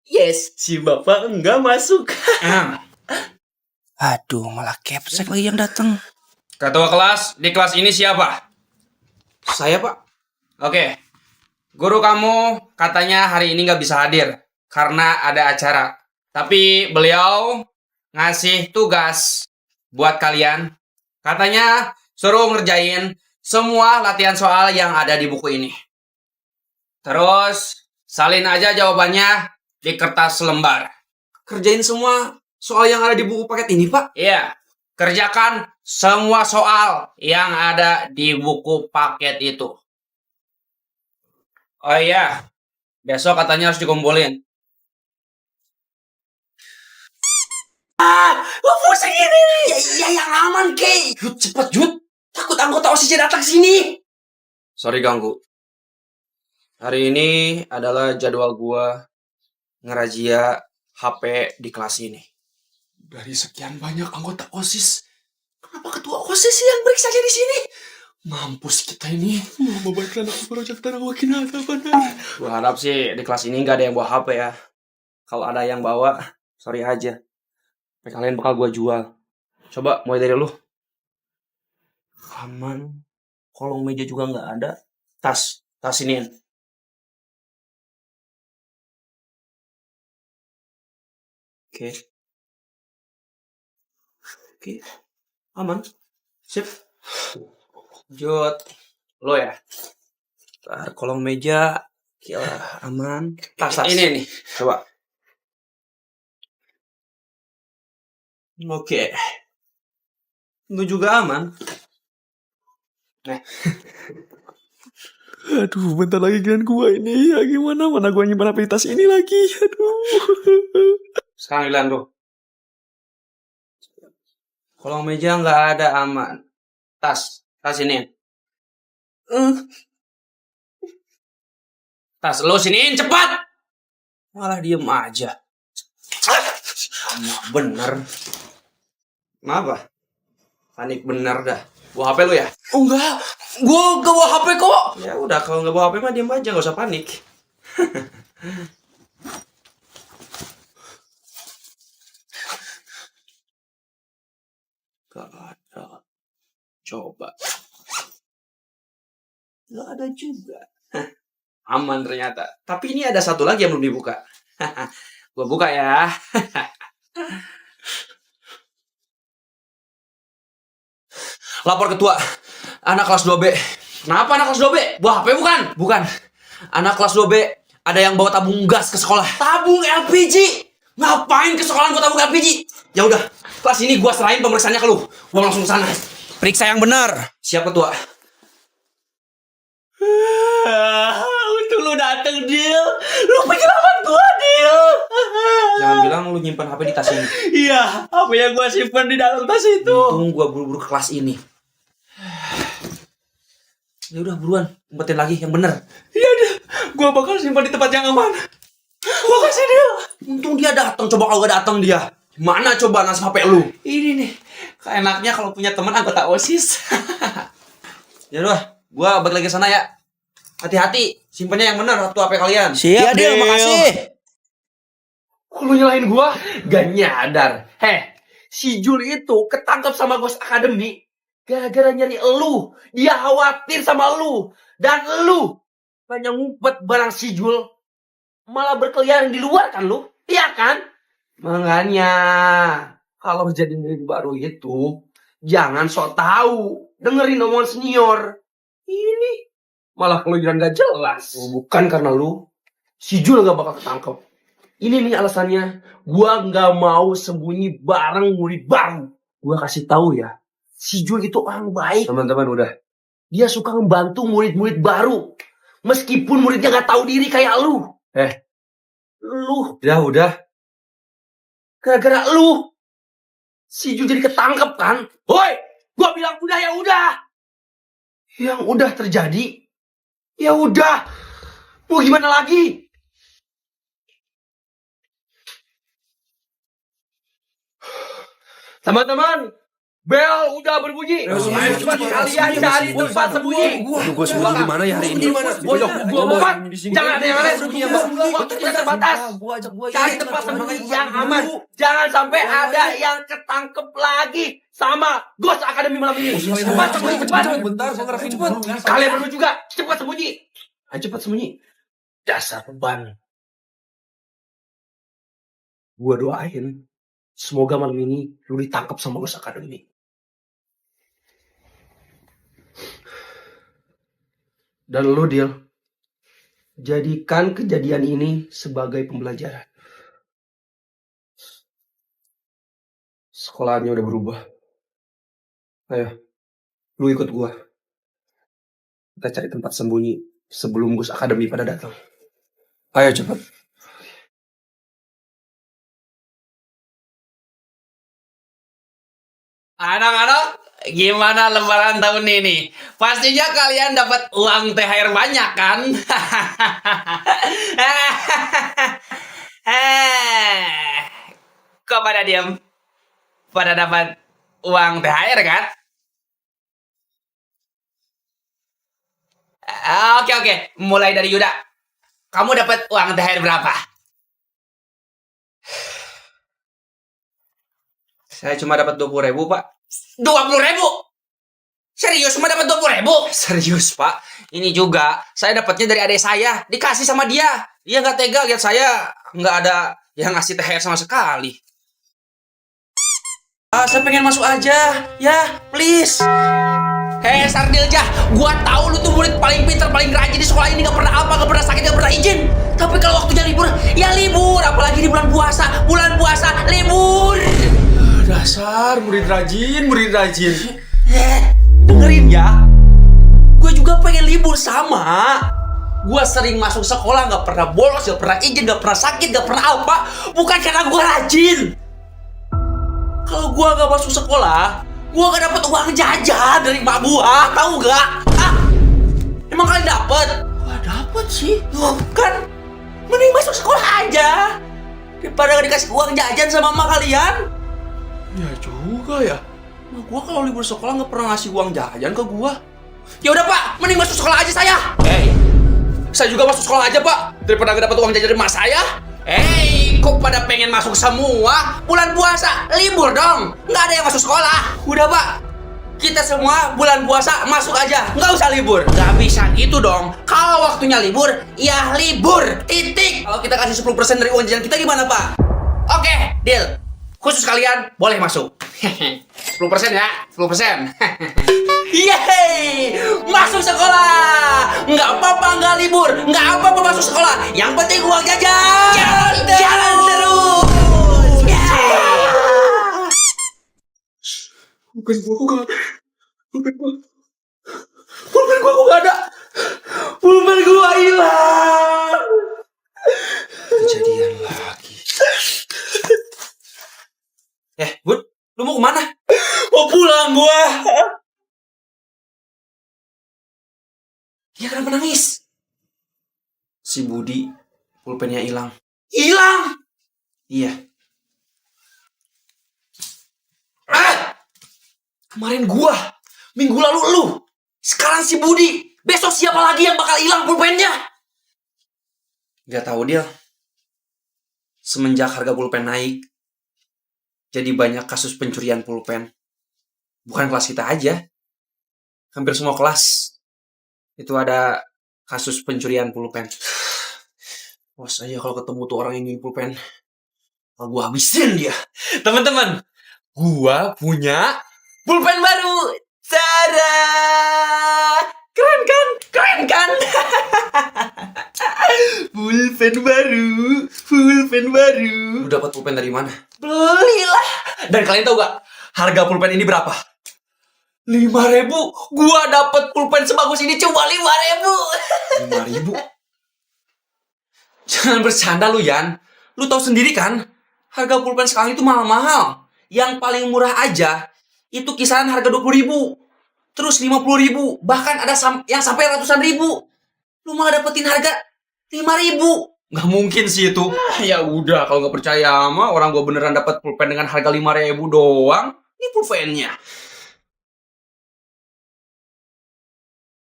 Yes, si bapak enggak masuk. Aduh, malah Capsek lagi yang datang. Ketua kelas, di kelas ini siapa? Saya, Pak. Oke, guru kamu katanya hari ini nggak bisa hadir karena ada acara. Tapi beliau ngasih tugas buat kalian. Katanya suruh ngerjain semua latihan soal yang ada di buku ini. Terus salin aja jawabannya di kertas lembar. Kerjain semua soal yang ada di buku paket ini, Pak. Iya, kerjakan semua soal yang ada di buku paket itu. Oh iya, besok katanya harus dikumpulin. Wah, pusing ini. Ya, yang aman, Kay. Jut, cepet, Jut. Takut anggota OSIS datang sini. Sorry ganggu. Hari ini adalah jadwal gua ngerazia HP di kelas ini. Dari sekian banyak anggota OSIS, kenapa ketua OSIS yang periksa di sini? Mampus kita ini. Mau baik anak project tanah wakin ada benar. Gua harap sih di kelas ini nggak ada yang bawa HP ya. Kalau ada yang bawa, sorry aja. HP kalian bakal gua jual. Coba mulai dari lu. Aman. Kolong meja juga nggak ada. Tas iniin. Oke. Aman. Sip. Lanjut. Lo ya. Ntar kolong meja. Gila, aman. Tas. Ini nih. Coba. Oke. Lu juga aman. Nih. Aduh, bentar lagi giliran gua ini. Ya gimana? Mana gua nyimpan HP di tas ini lagi? Aduh. Sekarang giliran tuh. Kolong meja nggak ada, aman. Tas ini. Tas lo siniin cepat. Malah diem aja. Bener. Kenapa? Panik bener dah. Bawa HP lu ya? Oh enggak, gua gak bawa HP kok. Ya udah, kalau nggak bawa HP mah diem aja, nggak usah panik. Gak ada. Coba. Gak ada juga. Aman ternyata. Tapi ini ada satu lagi yang belum dibuka. Gua buka ya. Lapor ketua, anak kelas 2B. Kenapa anak kelas 2B? Bawa HP bukan? Bukan, anak kelas 2B ada yang bawa tabung gas ke sekolah. Tabung LPG. Ngapain ke sekolahan gua tabung LPG? Ya udah, kelas ini gua serahin pemeriksaannya ke lu. Gua langsung ke sana. Periksa yang benar. Siap ketua. Untung lu dateng, Dil. Lu penyelamat gua, Dil. Jangan bilang lu nyimpan HP di tas ini. Iya, apa yang gua simpen di dalam tas itu? Untung gua buru-buru ke kelas ini. Ya udah buruan, umpetin lagi yang bener. Iya, Dil. Gua bakal simpan di tempat yang aman. Makasih, Dil. Untung dia datang, coba kalau gak datang dia. Mana coba nasib HP lu? Ini nih, keenaknya kalau punya teman anggota OSIS. Ya udah, gua balik lagi sana ya. Hati-hati, simpannya yang bener waktu HP kalian. Siap, Dil. Makasih. Lu nyalain gua? Gak nyadar. Si Jul itu ketangkap sama Ghost Academy gara-gara nyari elu. Dia khawatir sama lu. Dan lu banyak ngumpet barang si Jul. Malah berkeliaran di luar kan lu? Iya kan? Makanya kalau jadi murid baru itu jangan sok tahu. Dengerin omongan senior. Ini malah keluyuran gak jelas. Bukan karena lu, si Jul gak bakal ketangkep. Ini nih alasannya, gua nggak mau sembunyi bareng murid baru. Gua kasih tahu ya, si Jul itu orang baik. Teman-teman udah. Dia suka membantu murid-murid baru, meskipun muridnya nggak tahu diri kayak lu. Lu. Udah. Gara-gara lu, si Jul jadi ketangkep kan? Woi, gua bilang udah ya udah. Yang udah terjadi, ya udah. Mau gimana lagi? Teman-teman, Bel udah berbunyi. Ayo cepat kalian cari tempat sembunyi. Gue sembunyi di mana ya hari ini? Gua Muhammad, jangan ada yang lain. Waktu kita terbatas. Cari tempat sembunyi yang aman. Jangan sampai ada yang ketangkep lagi sama Ghost Academy malam ini. Cepat sembunyi, cepat. Bentar, gue ngerasain cepet. Kalian berdua juga, cepat sembunyi. Ayo cepat sembunyi. Dasar beban. Gua doain semoga malam ini lu ditangkap sama Ghost Academy. Dan lu, Dil, jadikan kejadian ini sebagai pembelajaran. Sekolahannya udah berubah. Ayo, lu ikut gua. Kita cari tempat sembunyi sebelum Ghost Academy pada datang. Ayo cepat. Anak-anak, gimana lebaran tahun ini? Pastinya kalian dapat uang THR banyak kan? Kok pada diam? Pada dapat uang THR kan? Oke. Mulai dari Yuda. Kamu dapat uang THR berapa? Saya cuma dapat 20.000, Pak. 20.000? Serius cuma dapat 20.000? Serius, Pak. Ini juga saya dapatnya dari adik saya, dikasih sama dia. Dia nggak tega lihat saya nggak ada yang ngasih THR sama sekali. Saya pengen masuk aja, ya, please. Hei Sardiljah, gua tahu lu tuh murid paling pintar, paling rajin di sekolah ini, gak pernah apa, gak pernah sakit, gak pernah izin. Tapi kalau waktunya libur, ya libur. Apalagi di bulan puasa libur. Dasar murid rajin. Dengerin ya, gue juga pengen libur sama. Gue sering masuk sekolah, gak pernah bolos, gak pernah izin, gak pernah sakit, gak pernah apa. Bukan karena gue rajin. Kalau gue gak masuk sekolah, gue gak dapet uang jajan dari mak gue, tahu gak? Emang kalian dapet? Gak dapet sih. Tuh kan, mending masuk sekolah aja daripada gak dikasih uang jajan sama mak kalian. Ya juga ya. Mak gue kalau libur sekolah gak pernah ngasih uang jajan ke gue. Ya udah Pak, mending masuk sekolah aja saya. Saya juga masuk sekolah aja Pak, daripada gak dapat uang jajan dari mak saya. Kok pada pengen masuk semua? Bulan puasa, libur dong. Nggak ada yang masuk sekolah. Udah Pak, kita semua bulan puasa masuk aja. Nggak usah libur. Nggak bisa gitu dong. Kalau waktunya libur, ya libur. Titik. Kalau kita kasih 10% dari uang jajan kita gimana Pak? Oke, deal. Khusus kalian boleh masuk. 10% ya, 10%. Yeay, masuk sekolah. Nggak apa-apa nggak libur, nggak apa-apa masuk sekolah. Yang penting uang jajan. Jalan terus. Pulpen gua gak ada. Pulpen gua hilang. Kejadian lagi. Bud, lu mau kemana? Mau pulang gua. Dia kenapa nangis? Si Budi, pulpennya hilang. Hilang. Iya. Kemarin gua, minggu lalu lu, sekarang si Budi. Besok siapa lagi yang bakal hilang pulpennya? Gak tahu dia. Semenjak harga pulpen naik, jadi banyak kasus pencurian pulpen. Bukan kelas kita aja. Hampir semua kelas itu ada kasus pencurian pulpen. Bos aja kalau ketemu tuh orang yang nyuri pulpen, gue habisin dia. Teman-teman, gua punya pulpen baru. Tada! Keren kan? Pulpen baru. Lu dapat pulpen dari mana? Belilah. Dan kalian tahu gak harga pulpen ini berapa? 5.000. Gua dapat pulpen sebagus ini cuma 5.000. 5.000. Jangan bercanda lu, Yan. Lu tahu sendiri kan, harga pulpen sekarang itu mahal-mahal. Yang paling murah aja itu kisaran harga 20.000. Terus 50.000, bahkan ada yang sampai ratusan ribu. Lu malah dapetin harga 5.000. Nggak mungkin sih itu. Ya udah, kalau nggak percaya sama orang gua beneran dapat pulpen dengan harga 5.000 doang. Ini pulpennya.